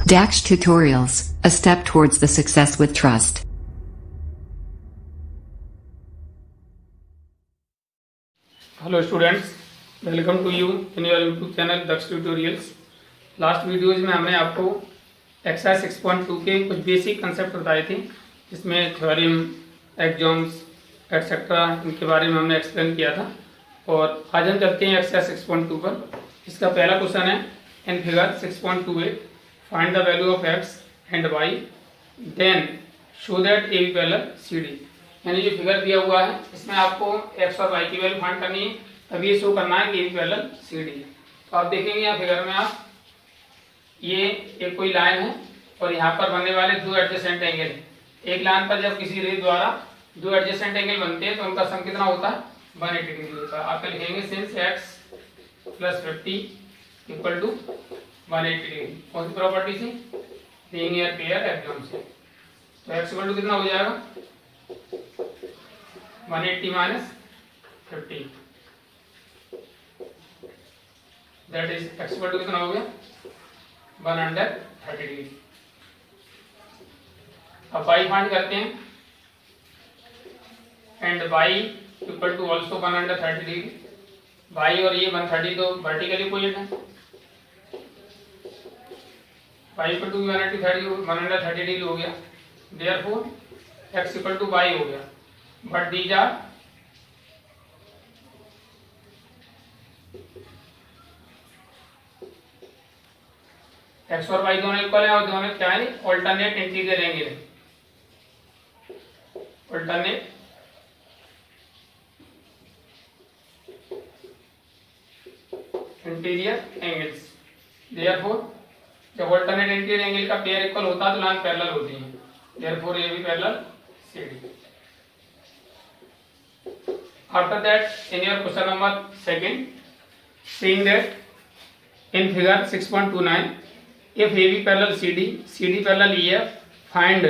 Dax Tutorials, a step towards the success with trust. Hello students, welcome to you in your YouTube channel Daksh tutorials. Last videos में हमने आपको exercise 6.2 के कुछ basic concept बताए थे, जिसमें थ्योरम, एक्सॉम्स एटसेट्रा इनके बारे में हमने एक्सप्लेन किया था। और आज हम चलते हैं एक्सरसाइज 6.2 पर। इसका पहला क्वेश्चन है in figure 6.28 find the value of X and Y then show that A B parallel C D. यानी जो फिगर दिया हुआ है इसमें आपको एक्स और वाई की वैल्यू फाइंड करनी है, तभी ये शो करना है कि A B parallel C D है। तो आप देखेंगे यहाँ फिगर में आप ये एक कोई लाइन है और यहाँ पर बनने वाले दो एडजेसेंट एंगल है। एक लाइन पर जब किसी रे द्वारा दो एडजेसेंट एंगल बनते हैं तो उनका सम कितना होता है, 180 डिग्री होता है। आप लिखेंगे since X plus 50 equal to 180 degree. कौन सी प्रॉपर्टी से? लीनियर पेयर एक्सॉम से। तो एक्स इक्वल टू कितना हो जाएगा, 180 minus 50, that is X equal to कितना हो गया, 130 डिग्री। अब वाई फाइंड करते हैं and Y equal to also 130 degree. Y और ये 130 तो वर्टिकली अपोजिट है। वाई इक्वल टू 130 डिग्री हो गया, therefore X equal to Y हो गया। बट दीज आर एक्स और वाई दोनों इक्वल है और दोनों क्या है, ऑल्टरनेट इंटीरियर एंगल है। ऑल्टरनेट इंटीरियर एंगल्स, देयरफॉर जब ऑल्टरनेट इंटीरियर एंगल का पेयर इक्वल होता है तो लाइन पैरेलल होती है, therefore A B parallel C D. After that, in your question number second, seeing that in figure 6.29, if AB parallel CD, CD parallel EF, find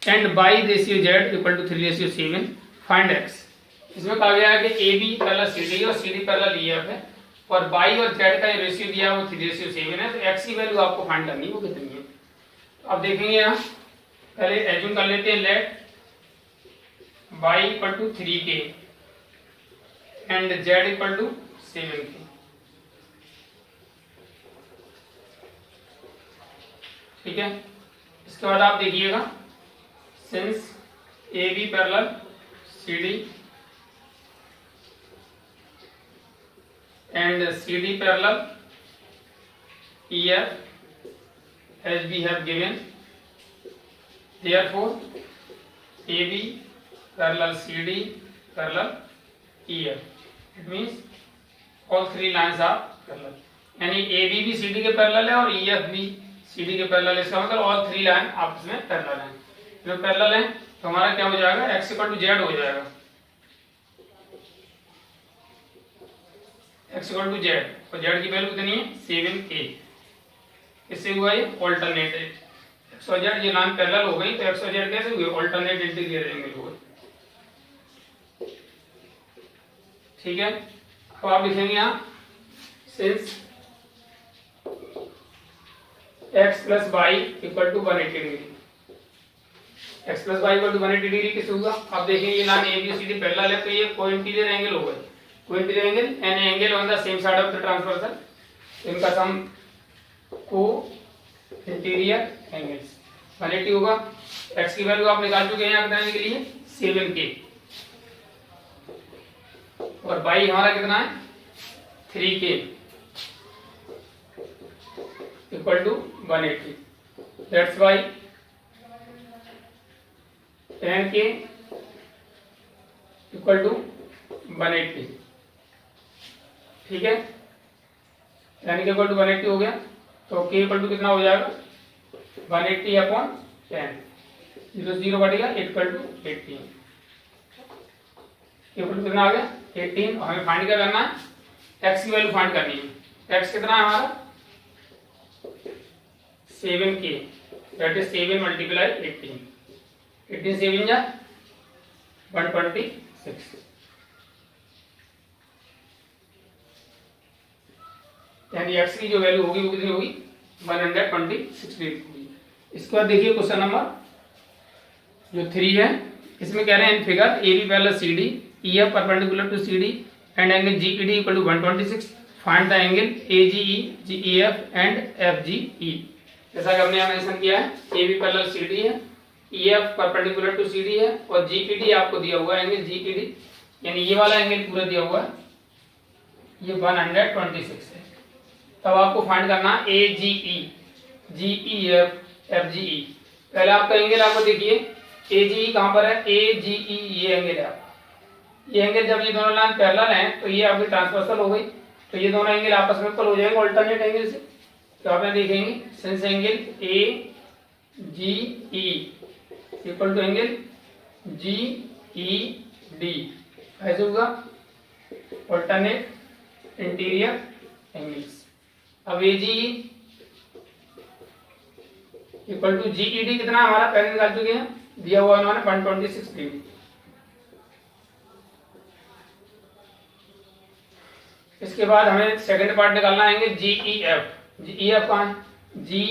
and by ratio Z equal to 3:7, find X। इसमें कहा गया है कि AB parallel CD और CD parallel EF है और Y और Z का रेशियो दिया वो 3:7 है, तो X की वैल्यू आपको फाइंड करनी है, वो कितनी है। तो आप देखेंगे यहाँ पहले एज्यूम कर लेते हैं, let Y equal to 3K and Z equal to 7K। ठीक है, इसके बाद आप देखिएगा since A B parallel C D and C D parallel E F as we have given, therefore A B parallel C D parallel E F. It means all three lines are parallel, यानी A B भी C D के parallel है और E F भी C D के parallel है। इसका मतलब ऑल थ्री लाइन आपस में पैरेलल हैं। जो पैरेलल है तो हमारा क्या हो जाएगा, एक्स इक्वल टू जेड हो जाएगा। एक्स इक्वल टू जेड और जेड की वैल्यू कितनी है, 7K। इससे हुआ ये ऑल्टरनेट एक्स और जेड, ये लाइन पैरेलल हो गई तो एक्स और जेड कैसे हुए, ऑल्टरनेट इंटीरियर एंगल हो गए। ठीक है, अब आप लिखेंगे यहाँ since x plus Y equal to 180 degree. x plus Y equal to 180 degree किससे होगा, आप देखेंगे ये line A B C D parallel है तो ये को इंटीरियर एंगल हो गए। को interior angle an angle on the same side of the transversal, इनका सम को इंटीरियर एंगल्स 180 होगा। x की वैल्यू आप निकाल चुके हैं यहाँ बताने के लिए 7K और y हमारा कितना है 3K equal to 180। That's why 10K equal to 180। ठीक है, यानी कि इक्वल टू 180 हो गया तो K इक्वल टू कितना हो जाएगा, 180 अपॉन 10, 0 बढ़ेगा इक्वल टू 18। इक्वल टू कितना आ गया 18। और हमें फाइंड क्या करना है, x की वैल्यू फाइंड करनी है। x कितना है हमारा 7K, दैट इज 7 मल्टीप्लाई 18, 18 7 जा 126। यानी x की जो वैल्यू होगी वो कितनी होगी 126 डिग्री होगी। इसके बाद देखिए क्वेश्चन नंबर जो 3 है, इसमें कह रहे हैं in figure A B parallel C D, E F perpendicular to C D and angle G E D equal to 126, find the angle A G E F and F G E. जैसा कि हमने यहाँ mention किया है, A B parallel C D है, E F perpendicular to C D है और जी E D आपको दिया हुआ है एंगल जी ई डी, यानी ये वाला एंगल पूरा दिया हुआ है, ये 126 है। तब आपको फाइंड करना ए जी ई एफ जी ई। पहले आपका एंगल आपको देखिए ए जी ई कहाँ पर है, ए जी ई ये एंगल है आपका। ये एंगल जब ये दोनों लाइन पैरेलल हैं तो ये आपकी ट्रांसवर्सल हो गई, तो ये दोनों एंगल आपस में इक्वल हो जाएंगे ऑल्टरनेट एंगल से। तो आप यहाँ देखेंगे since angle A G E equal to angle G E D, ऐसे होगा ऑल्टरनेट इंटीरियर एंगल्स। अब A G equal to G E D कितना हमारा पहले निकाल चुके हैं, दिया हुआ उन्होंने 126 डिग्री। इसके बाद हमें सेकंड पार्ट निकालना है जी E F. G E F कहाँ है, जी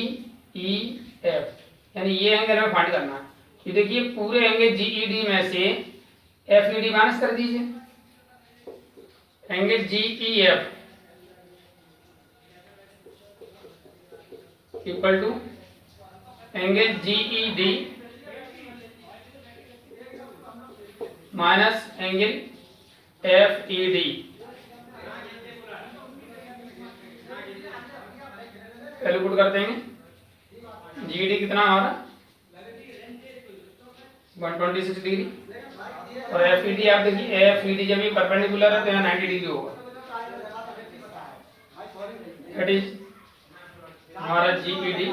ई एफ, यानी ये एंगल हमें फाइंड करना है। ये देखिए पूरे एंगल जी ई डी में से एफ ई डी माइनस कर दीजिए, angle G E F equal to angle G E D minus angle F E D. Calculate करते हैं, जी डी कितना हमारा 126 डिग्री और एफ ई डी आप देखिए, एफ ई डी जब ये परपेंडिकुलर है तो यहाँ 90 डिग्री होगा, दैट इज हमारा G E D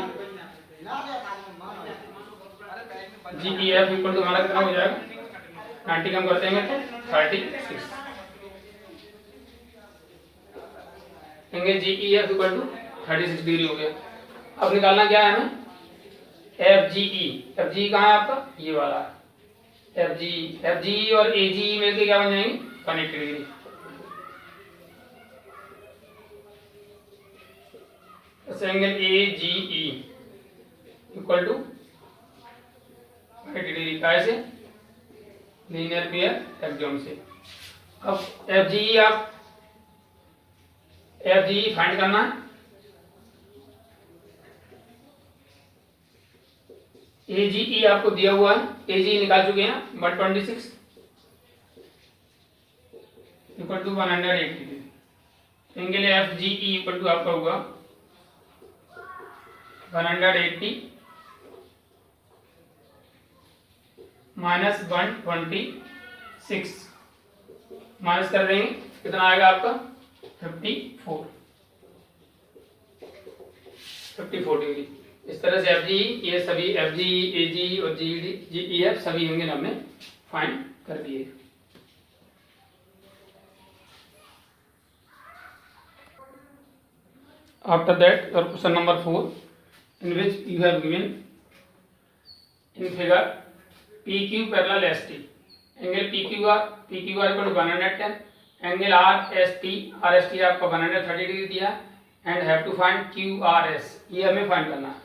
G E F equal to हमारा कितना हो जाएगा, 90 कम करते हैं तो 36, angle G E F equal to 36 degree हो गया। अब निकालना क्या है हमें, F G E. F G कहाँ है आपका, ये वाला एफ जी और ए जी मिलकर क्या बन जाएंगे 180 degree. Angle A G E equal to 180 degree, कैसे, लीनियर पेयर एक्सियोम से। अब एफ जी ई फाइंड करना है। ए जी ई आपको दिया हुआ है, ए जी निकाल चुके हैं 126 equal to 180 degree. Angle F G E equal to आपका होगा 180 माइनस 126, माइनस कर देंगे कितना आएगा आपका 54 डिग्री। इस तरह से एफ जी ये सभी एफ जी ए जी और G D G E F सभी एंगल हमने फाइंड कर दिए। After that your question number 4 in which you have given in figure P Q parallel S T, angle P Q R equal to 110, angle R S T आपका 130 degree दिया and have to find Q R S, ये हमें find करना है।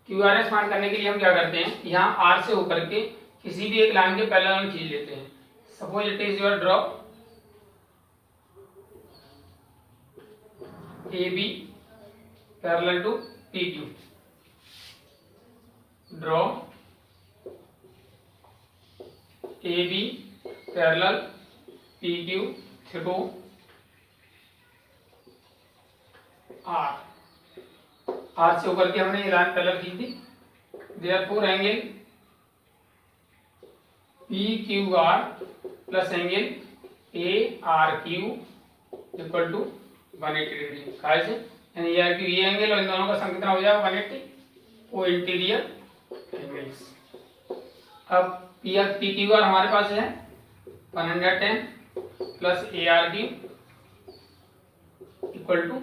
Q R S find करने के लिए हम क्या करते हैं, यहाँ आर से होकर के किसी भी एक लाइन के पैरेलल हम खींच लेते हैं। Suppose it is your draw A B parallel to P Q, draw A B parallel P Q through R से होकर के हमने ये लाइन पैरेलल की थी। Therefore angle P Q R plus angle A R Q equal to 180 degree, कहा से यानी ये एंगल और इन दोनों का सम कितना हो जाएगा 180, वो इंटीरियर एंगल्स। अब पी क्यू आर हमारे पास है 110 plus A R Q equal to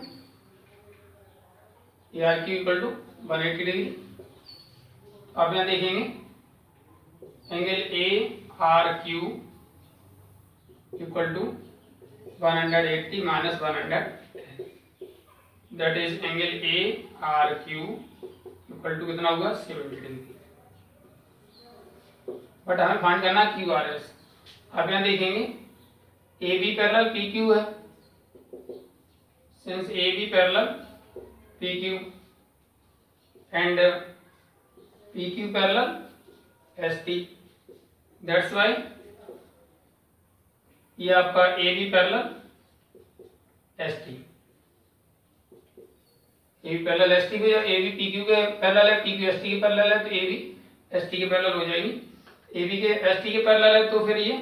A R Q equal to 180 degree. अब यहाँ देखेंगे angle A R Q equal to 180 minus 110, that is angle A R Q equal to कितना होगा 70 degree. But हमें find करना क्यू आर एस। आप यहाँ देखेंगे A B parallel P Q है, since A B parallel P Q and P Q parallel S T, that's why ये आपका A B parallel S T, A B parallel S T को, A B P Q के parallel है, P Q S T के parallel है, तो A B S T के parallel हो जाएगी। ए बी के एस टी के पैरेलल है तो फिर ये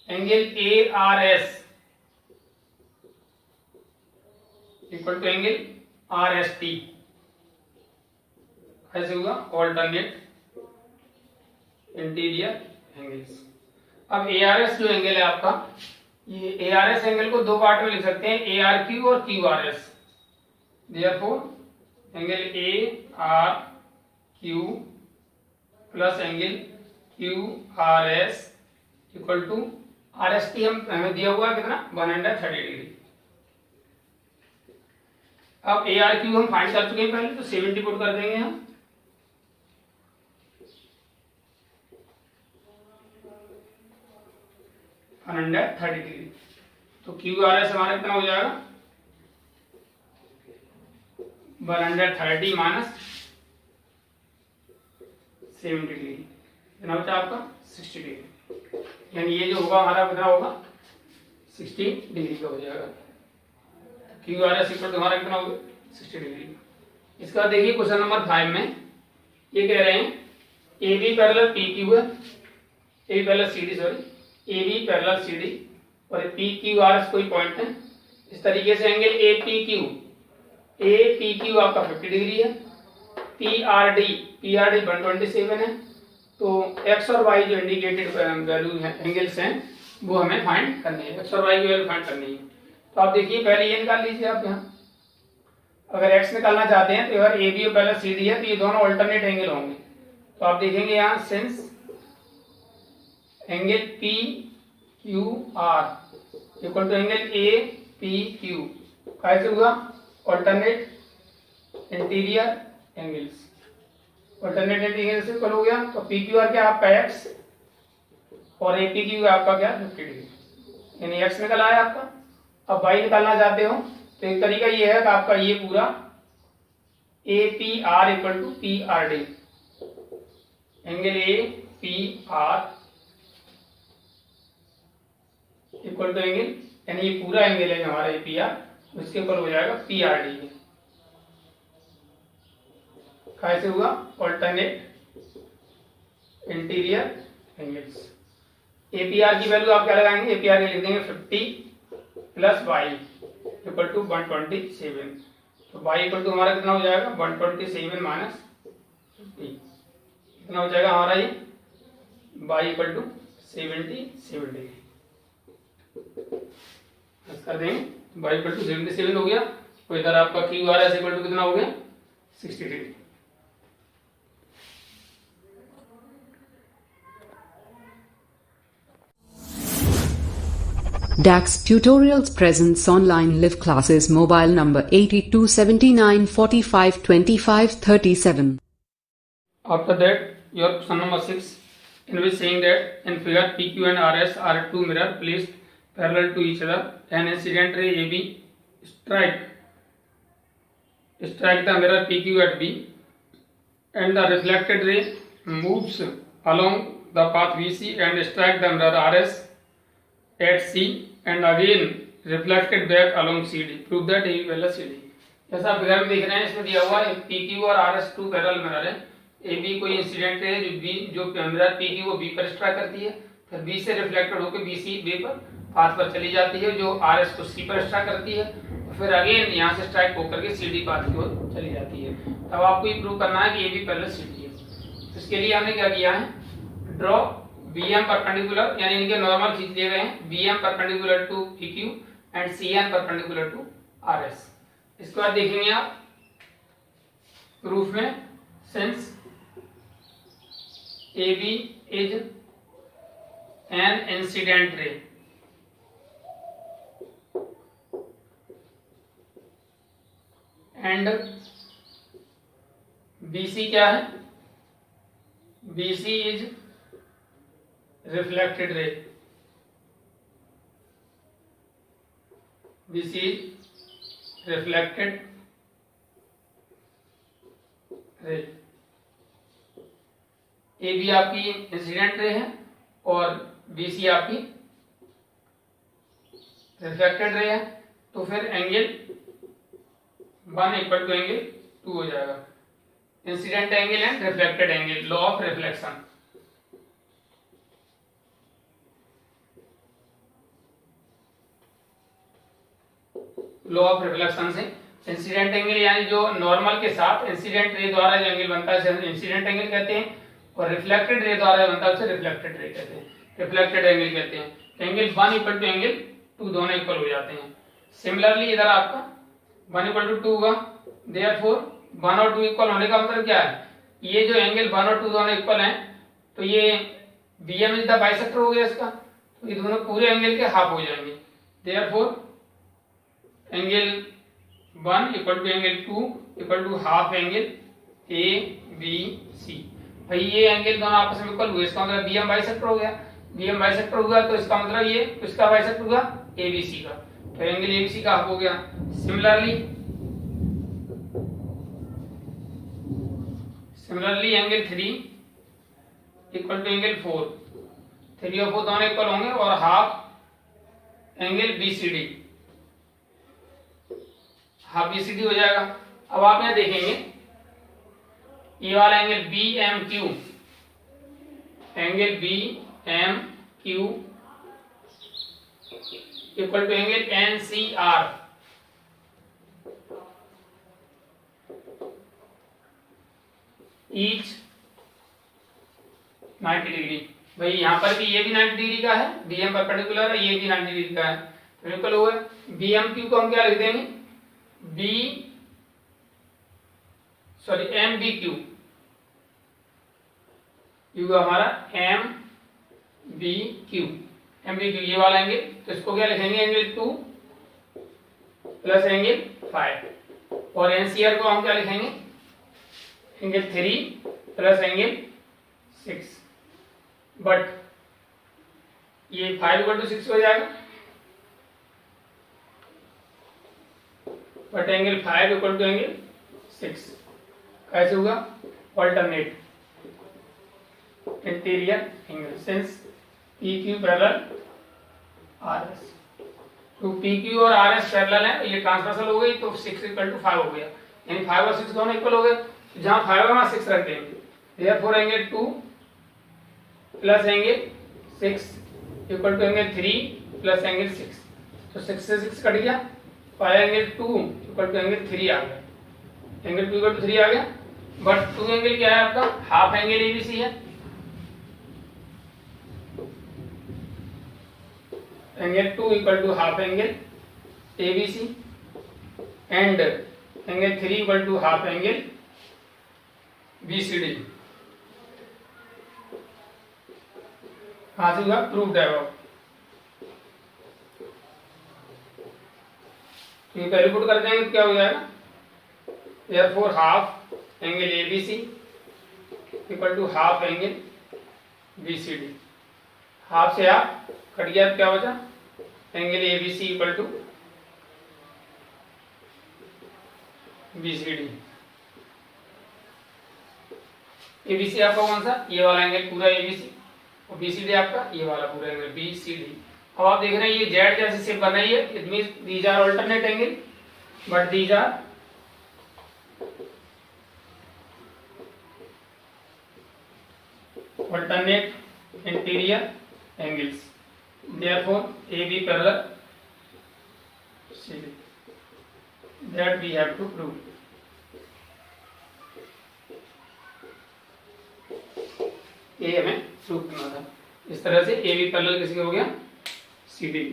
angle A R S equal to angle R S T, ऐसे होगा ऑल्टरनेट इंटीरियर एंगल्स। अब ए आर एस जो एंगल है आपका, ये ए आर एस एंगल को दो पार्ट में लिख सकते हैं, ए आर क्यू और Q R S. Therefore angle A R Q plus angle Q R S equal to R S T हमें दिया हुआ है कितना 130 डिग्री। अब ए आर क्यू हम फाइंड कर चुके हैं पहले, तो 70 पुट कर देंगे हम। $130 डिग्री, तो क्यू आर एस हमारा कितना हो जाएगा 130 माइनस 70 डिग्री, कितना बचा आपका 60 डिग्री, यानी ये जो होगा हमारा कितना होगा 60 डिग्री का हो जाएगा। Q R S equal to हमारा कितना होगा 60 डिग्री। इसका देखिए क्वेश्चन नंबर 5 में ये कह रहे हैं A B parallel P Q है, A B parallel C D, sorry A B parallel C D और पी क्यू आर एस कोई पॉइंट है। इस तरीके से एंगल ए पी क्यू आपका 50 डिग्री है, पी आर डी 127 है। तो एक्स और वाई जो इंडिकेटेड वैल्यू है एंगल्स हैं वो हमें फाइंड करनी है, एक्स और वाई की वैल्यू फाइंड करनी है। तो आप देखिए पहले ये निकाल लीजिए आप यहाँ, अगर एक्स निकालना चाहते हैं तो अगर ए बी और पहले सी डी है तो ये दोनों अल्टरनेट एंगल होंगे। तो आप देखेंगे यहाँ since angle P Q R equal to angle A P Q, कैसे हुआ alternate interior angles, alternate interior से इक्वल हो गया। तो पी क्यू आर क्या आपका एक्स और ए पी क्यू आपका क्या 50 डिग्री, यानी एक्स निकल आया आपका। अब वाई निकालना चाहते हो तो एक तरीका ये है कि आपका ये पूरा A P R equal to P R D, angle A P R equal to angle, यानी ये पूरा एंगल है हमारा ए पी आर, उसके ऊपर हो जाएगा पी आर डी, कैसे हुआ alternate interior angles. A P are की वैल्यू आप क्या लगाएंगे, ए पी आर लिख देंगे 50 प्लस वाई इक्वल टू 127। तो वाई इक्वल टू हमारा कितना हो जाएगा 127 माइनस 50, कितना हो जाएगा हमारा ये वाई इक्वल टू 77 डिग्री। कर देंगे वाई इक्वल टू 77 हो गया, तो इधर आपका Q R S equal to कितना हो गया 60 degree. DAX Tutorials presents online live classes. Mobile number 8279452537. After that, your question number 6, in which saying that in figure PQ and RS are two mirror placed parallel to each other. An incident ray AB strike the mirror PQ at B, and the reflected ray moves along the path VC and strike the mirror RS at C and again reflected back along CD. Prove that AB parallel CD. जैसा figure में देख रहे हैं इसमें दिया हुआ है PQ और RS टू पैरेलल मिरर है। AB कोई इंसिडेंट है जो मिरर PQ वो B पर स्ट्राइक करती है, फिर B से रिफ्लेक्टेड होकर BC B पर पाथ पर चली जाती है, जो RS को C पर स्ट्राइक करती है, फिर अगेन यहाँ से स्ट्राइक होकर के CD पाथ की ओर चली जाती है। तब आपको ये प्रूव करना है कि AB पैरेलल CD है। इसके लिए हमने क्या किया है, ड्रॉ BM परपेंडिकुलर, यानी इनके नॉर्मल खींच दिए गए हैं, BM perpendicular to PQ and CN perpendicular to RS। इसके बाद देखेंगे आप प्रूफ में, since AB is an incident ray, and BC क्या है? BC is reflected ray. BC is reflected ray. AB आपकी इंसिडेंट रे है और BC आपकी रिफ्लेक्टेड रे है, तो फिर एंगल 1 इक्वल टू एंगल 2 हो जाएगा। Incident angle and reflected angle, law of reflection. Law of reflection से इंसिडेंट एंगल यानी जो नॉर्मल के साथ इंसिडेंट रे द्वारा जो एंगल बनता है उसे इंसिडेंट एंगल कहते हैं, और रिफ्लेक्टेड रे द्वारा बनता है उसे रिफ्लेक्टेड रे कहते हैं, रिफ्लेक्टेड एंगल कहते हैं। एंगल 1 इक्वल टू एंगल 2 दोनों इक्वल हो जाते हैं। सिमिलरली इधर आपका 1 इक्वल टू 2 होगा, देयरफॉर 1 और 2 इक्वल होने का मतलब क्या है? ये जो एंगल 1 और 2 दोनों इक्वल हैं, तो ये BM इज द बाइसेक्टर हो गया इसका, तो ये दोनों पूरे एंगल के हाफ हो जाएंगे। Therefore angle 1 equal to angle 2 equal to half angle ABC। भाई ये एंगल दोनों आपस में इक्वल हुए, इसका मतलब BM बाइसेक्टर हो गया। BM बाइसेक्टर हुआ तो इसका मतलब ये किसका बाइसेक्टर हुआ? ABC का, तो एंगल ABC का हाफ हो गया। Similarly angle 3 equal to angle 4, 3 और 4 दोनों इक्वल होंगे और half angle BCD, half BCD हो जाएगा। अब आप यहां देखेंगे ये वाला angle BMQ, angle BMQ equal to angle NCR, each 90 degree. भाई यहां पर भी ये भी 90 डिग्री का है, BM परपेंडिकुलर है, ये भी 90 डिग्री का है, तो इक्वल हुआ। BMQ को हम क्या लिख देंगे? MBQ, यू हमारा MBQ ये वाला एंगल, तो इसको क्या लिखेंगे? एंगल 2 प्लस एंगल 5, और NCR को हम क्या लिखेंगे? एंगल 3 प्लस एंगल 6, बट ये 5 इक्वल टू 6 हो जाएगा, but angle 5 equal to angle 6 कैसे हुआ? Alternate interior angle, since PQ parallel RS, तो PQ और RS पैरेलल है, ये ट्रांसवर्सल हो गई, तो 6 इक्वल टू 5 हो गया, यानी 5 और 6 दोनों इक्वल हो गए। जहां 5 है वहां 6 रख देंगे, therefore angle 2 plus angle 6 equal to angle 3 plus angle 6, तो 6 से 6 कट गया, तो एंगल 2 इक्वल टू एंगल 3 आ गया, एंगल 2 इक्वल टू 3 आ गया, बट 2 एंगल क्या है आपका? हाफ एंगल ABC है, angle 2 equal to half angle ABC and angle 3 equal to half angle BCD। कहां से हुआ? प्रूव्ड है वो, तो ये पहले पुट कर देंगे तो क्या हो जाएगा? Therefore half angle ABC equal to half angle BCD, half से हाफ कट गया तो क्या बचा? Angle ABC equal to BCD। ABC आपका कौन सा? ये वाला एंगल पूरा ABC, और BCD आपका ये वाला पूरा एंगल BCD। अब आप देख रहे हैं ये जेड जैसे शेप बन रही है, it means these are alternate angle, but these are alternate interior angles, therefore AB parallel CD, that we have to prove। ये हमें प्रूव करना था। इस तरह से AB पैरेलल किसके हो गया? CD।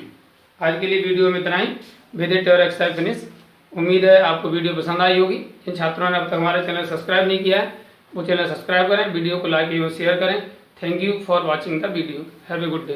आज के लिए वीडियो में इतना ही। With it your exercise finish. उम्मीद है आपको वीडियो पसंद आई होगी। जिन छात्रों ने अब तक हमारे चैनल सब्सक्राइब नहीं किया है वो चैनल सब्सक्राइब करें, वीडियो को लाइक एवं शेयर करें। Thank you for watching the video. Have a good day.